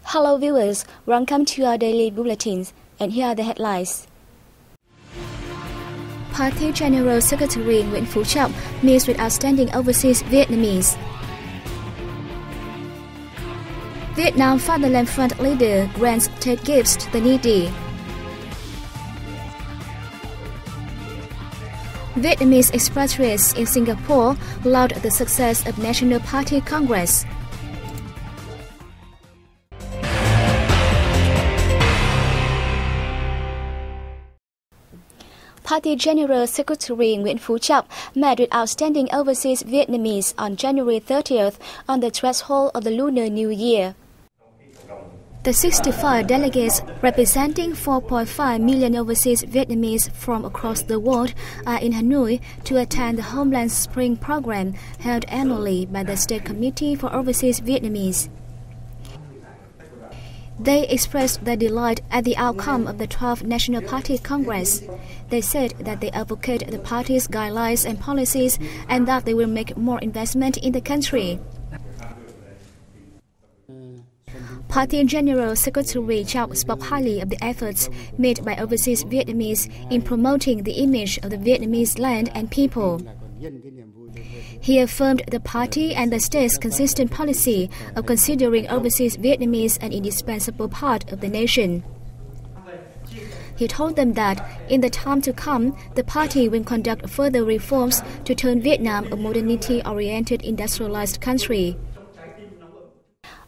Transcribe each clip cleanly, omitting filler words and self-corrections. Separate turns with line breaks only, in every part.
Hello viewers, welcome to our daily bulletins, and here are the headlines. Party General Secretary Nguyễn Phú Trọng meets with outstanding overseas Vietnamese. Vietnam Fatherland Front leader grants trade gifts to the needy. Vietnamese expatriates in Singapore laud the success of National Party Congress. Party General Secretary Nguyễn Phú Trọng met with outstanding overseas Vietnamese on January 30th on the threshold of the Lunar New Year. The 65 delegates representing 4.5 million overseas Vietnamese from across the world are in Hanoi to attend the Homeland Spring program held annually by the State Committee for Overseas Vietnamese. They expressed their delight at the outcome of the 12th National Party Congress. They said that they advocate the party's guidelines and policies and that they will make more investment in the country. Party General Secretary Trọng spoke highly of the efforts made by overseas Vietnamese in promoting the image of the Vietnamese land and people. He affirmed the party and the state's consistent policy of considering overseas Vietnamese an indispensable part of the nation. He told them that, in the time to come, the party will conduct further reforms to turn Vietnam a modernity-oriented industrialized country.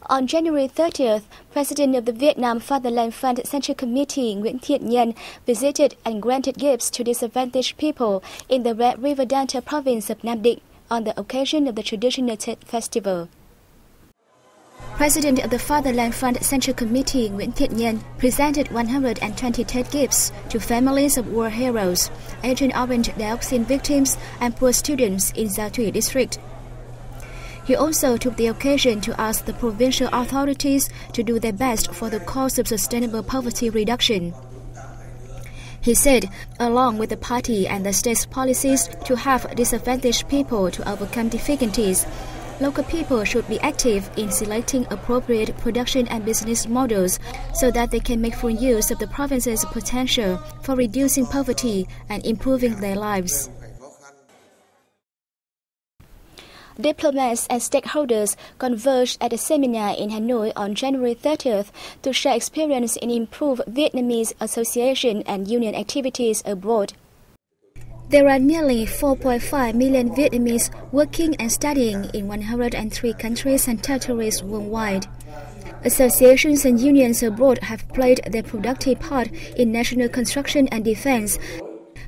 On January 30th, President of the Vietnam Fatherland Front Central Committee Nguyễn Thiện Nhân visited and granted gifts to disadvantaged people in the Red River Delta province of Nam Định on the occasion of the traditional Tết festival. President of the Fatherland Front Central Committee Nguyễn Thiện Nhân presented 120 Tết gifts to families of war heroes, Agent Orange dioxin victims, and poor students in Giao Thủy district. He also took the occasion to ask the provincial authorities to do their best for the cause of sustainable poverty reduction. He said, along with the party and the state's policies to help disadvantaged people to overcome difficulties, local people should be active in selecting appropriate production and business models so that they can make full use of the province's potential for reducing poverty and improving their lives. Diplomats and stakeholders converged at a seminar in Hanoi on January 30th to share experience in improved Vietnamese Association and Union activities abroad. There are nearly 4.5 million Vietnamese working and studying in 103 countries and territories worldwide. Associations and unions abroad have played their productive part in national construction and defense.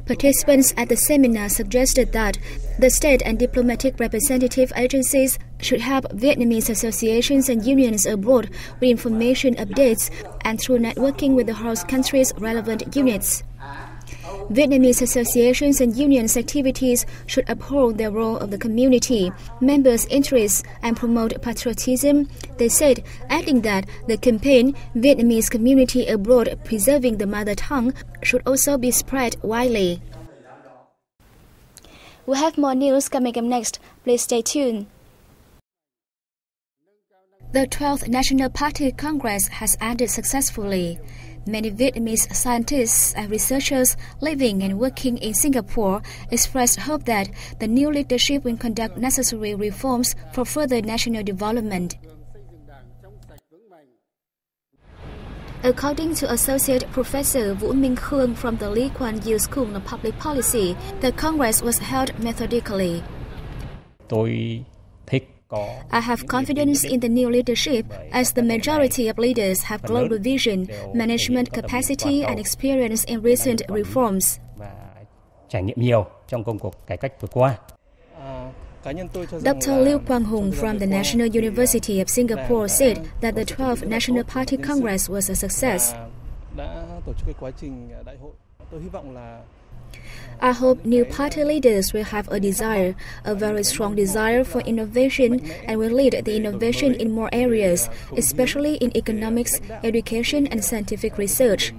Participants at the seminar suggested that the state and diplomatic representative agencies should help Vietnamese associations and unions abroad with information updates and through networking with the host country's relevant units. Vietnamese associations and unions' activities should uphold the role of the community, members' interests, and promote patriotism, they said, adding that the campaign, Vietnamese Community Abroad Preserving the Mother Tongue, should also be spread widely. We'll have more news coming up next. Please stay tuned. The 12th National Party Congress has ended successfully. Many Vietnamese scientists and researchers living and working in Singapore expressed hope that the new leadership will conduct necessary reforms for further national development. According to Associate Professor Vũ Minh Khương from the Lee Kuan Yew School of Public Policy, the Congress was held methodically. I have confidence in the new leadership as the majority of leaders have global vision, management capacity and experience in recent reforms. Dr. Liu Quang-hung from the National University of Singapore said that the 12th National Party Congress was a success. I hope new party leaders will have a very strong desire for innovation and will lead the innovation in more areas, especially in economics, education and scientific research.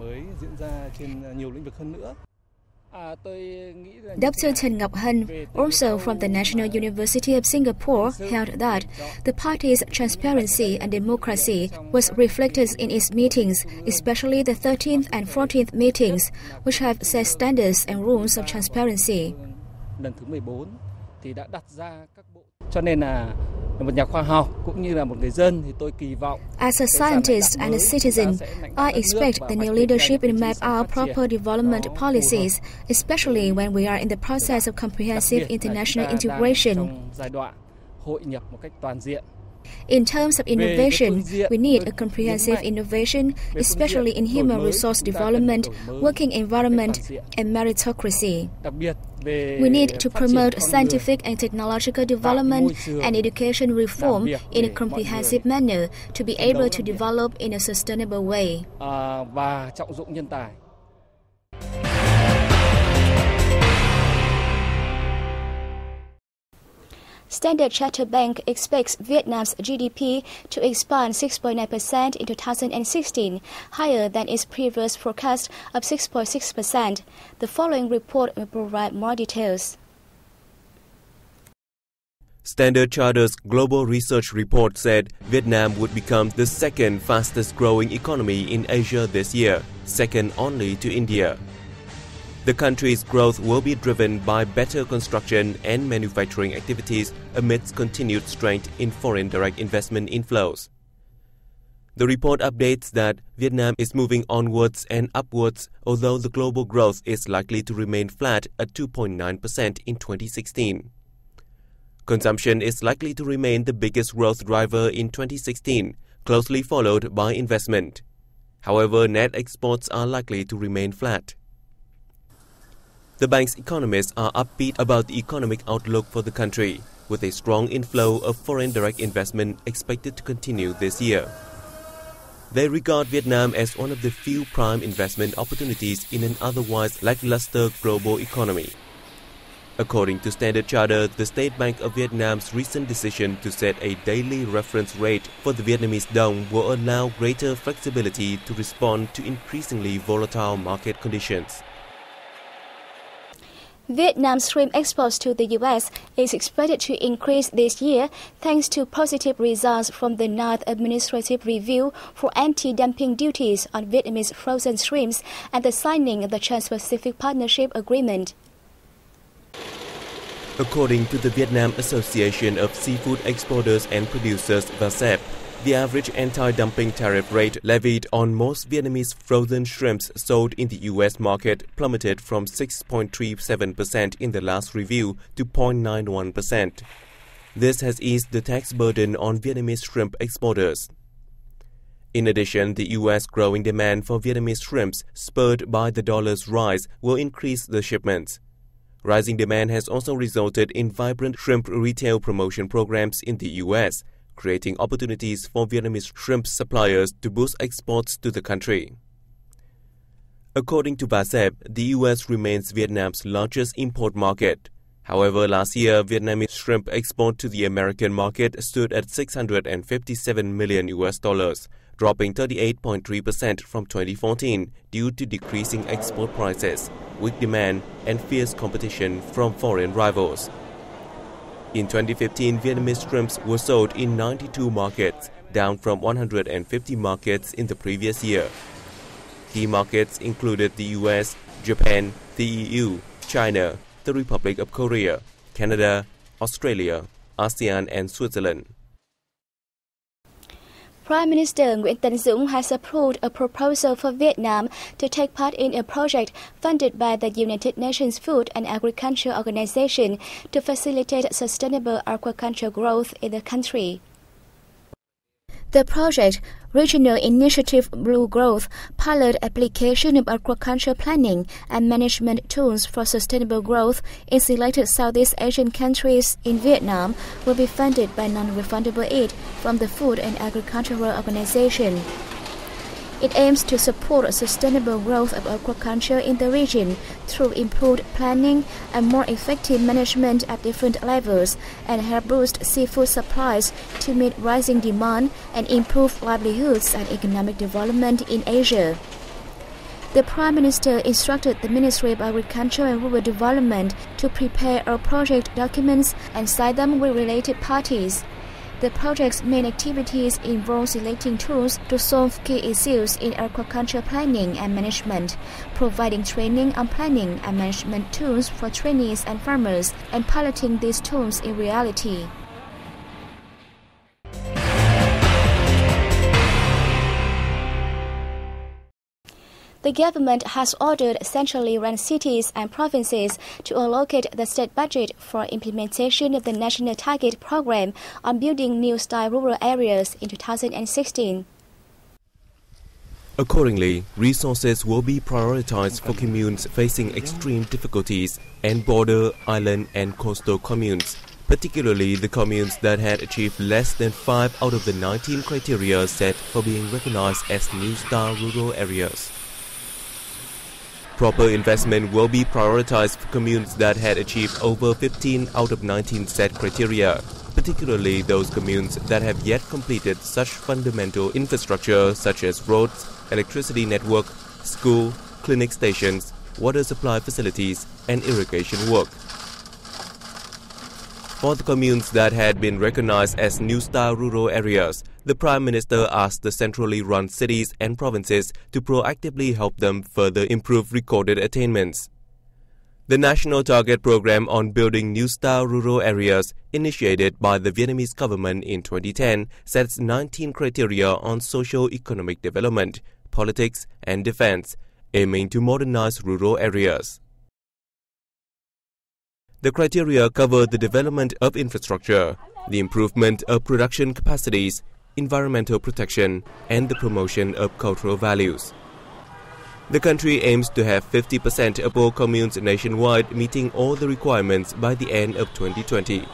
Dr. Trần Ngọc Hân, also from the National University of Singapore, held that the party's transparency and democracy was reflected in its meetings, especially the 13th and 14th meetings, which have set standards and rules of transparency. As a scientist and a citizen, I expect the new leadership to map out proper development policies, especially when we are in the process of comprehensive international integration. In terms of innovation, we need a comprehensive innovation, especially in human resource development, working environment, and meritocracy. We need to promote scientific and technological development and education reform in a comprehensive manner to be able to develop in a sustainable way. Standard Chartered Bank expects Vietnam's GDP to expand 6.9% in 2016, higher than its previous forecast of 6.6%. The following report will provide more details.
Standard Chartered's Global Research Report said Vietnam would become the second fastest growing economy in Asia this year, second only to India. The country's growth will be driven by better construction and manufacturing activities amidst continued strength in foreign direct investment inflows. The report updates that Vietnam is moving onwards and upwards, although the global growth is likely to remain flat at 2.9% in 2016. Consumption is likely to remain the biggest growth driver in 2016, closely followed by investment. However, net exports are likely to remain flat. The bank's economists are upbeat about the economic outlook for the country, with a strong inflow of foreign direct investment expected to continue this year. They regard Vietnam as one of the few prime investment opportunities in an otherwise lackluster global economy. According to Standard Chartered, the State Bank of Vietnam's recent decision to set a daily reference rate for the Vietnamese đồng will allow greater flexibility to respond to increasingly volatile market conditions.
Vietnam's shrimp exports to the U.S. is expected to increase this year thanks to positive results from the 9th Administrative Review for anti-dumping duties on Vietnamese frozen shrimps and the signing of the Trans-Pacific Partnership Agreement.
According to the Vietnam Association of Seafood Exporters and Producers (VASEP), the average anti-dumping tariff rate levied on most Vietnamese frozen shrimps sold in the U.S. market plummeted from 6.37% in the last review to 0.91%. This has eased the tax burden on Vietnamese shrimp exporters. In addition, the U.S. growing demand for Vietnamese shrimps, spurred by the dollar's rise, will increase the shipments. Rising demand has also resulted in vibrant shrimp retail promotion programs in the U.S., creating opportunities for Vietnamese shrimp suppliers to boost exports to the country. According to VASEP, the U.S. remains Vietnam's largest import market. However, last year, Vietnamese shrimp export to the American market stood at $657 million, dropping 38.3% from 2014 due to decreasing export prices, weak demand, and fierce competition from foreign rivals. In 2015, Vietnamese shrimps were sold in 92 markets, down from 150 markets in the previous year. Key markets included the US, Japan, the EU, China, the Republic of Korea, Canada, Australia, ASEAN and Switzerland.
Prime Minister Nguyễn Tấn Dũng has approved a proposal for Vietnam to take part in a project funded by the United Nations Food and Agriculture Organization to facilitate sustainable aquaculture growth in the country. The project, Regional Initiative Blue Growth, pilot application of aquaculture planning and management tools for sustainable growth in selected Southeast Asian countries in Vietnam, will be funded by non-refundable aid from the Food and Agricultural Organization. It aims to support sustainable growth of aquaculture in the region through improved planning and more effective management at different levels, and help boost seafood supplies to meet rising demand and improve livelihoods and economic development in Asia. The Prime Minister instructed the Ministry of Agriculture and Rural Development to prepare all project documents and sign them with related parties. The project's main activities involve selecting tools to solve key issues in aquaculture planning and management, providing training on planning and management tools for trainees and farmers, and piloting these tools in reality. The government has ordered centrally run cities and provinces to allocate the state budget for implementation of the National Target Program on building new-style rural areas in 2016.
Accordingly, resources will be prioritized for communes facing extreme difficulties and border, island and coastal communes, particularly the communes that had achieved less than 5 out of the 19 criteria set for being recognized as new-style rural areas. Proper investment will be prioritized for communes that had achieved over 15 out of 19 set criteria, particularly those communes that have yet completed such fundamental infrastructure such as roads, electricity network, school, clinic stations, water supply facilities, and irrigation work. For the communes that had been recognized as new-style rural areas, the Prime Minister asked the centrally run cities and provinces to proactively help them further improve recorded attainments. The National Target Program on Building New-Style Rural Areas, initiated by the Vietnamese government in 2010, sets 19 criteria on socio-economic development, politics and defense, aiming to modernize rural areas. The criteria cover the development of infrastructure, the improvement of production capacities, environmental protection, and the promotion of cultural values. The country aims to have 50% of all communes nationwide meeting all the requirements by the end of 2020.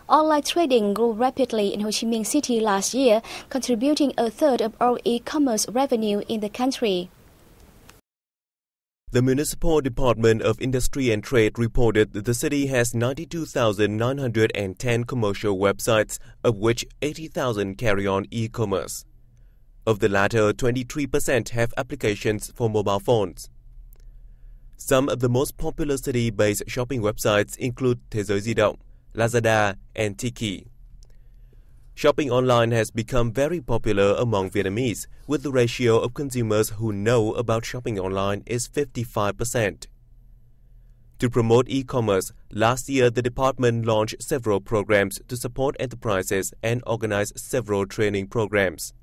Online trading grew rapidly in Ho Chi Minh City last year, contributing a third of all e-commerce revenue in the country.
The Municipal Department of Industry and Trade reported that the city has 92,910 commercial websites, of which 80,000 carry on e-commerce. Of the latter, 23% have applications for mobile phones. Some of the most popular city-based shopping websites include Thế giới di động, Lazada, and Tiki. Shopping online has become very popular among Vietnamese, with the ratio of consumers who know about shopping online is 55%. To promote e-commerce, last year the department launched several programs to support enterprises and organized several training programs.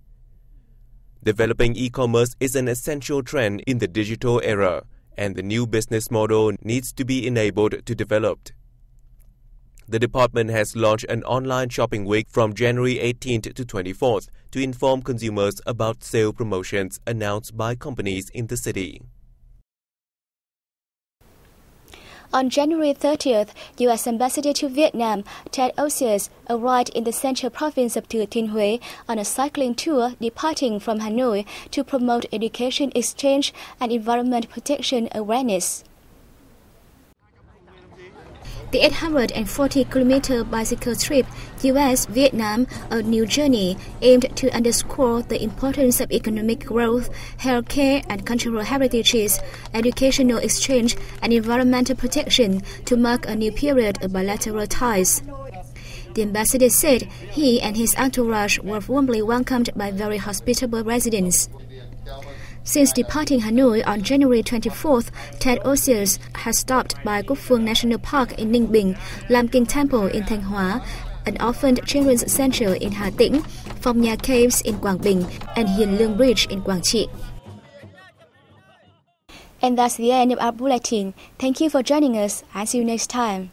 Developing e-commerce is an essential trend in the digital era, and the new business model needs to be enabled to develop. The department has launched an online shopping week from January 18th to 24th to inform consumers about sale promotions announced by companies in the city.
On January 30th, U.S. Ambassador to Vietnam, Ted Osius, arrived in the central province of Thừa Thiên Huế on a cycling tour departing from Hanoi to promote education exchange and environment protection awareness. The 840-kilometer bicycle trip, U.S.-Vietnam, a new journey, aimed to underscore the importance of economic growth, healthcare and cultural heritages, educational exchange and environmental protection to mark a new period of bilateral ties. The ambassador said he and his entourage were warmly welcomed by very hospitable residents. Since departing Hanoi on January 24th, Ted Osius has stopped by Cúc Phương National Park in Ninh Bình, Lam Kinh Temple in Thanh Hóa, an orphaned children's center in Hà Tĩnh, Phong Nha Caves in Quảng Bình, and Hiền Lương Bridge in Quảng Trị. And that's the end of our bulletin. Thank you for joining us. I'll see you next time.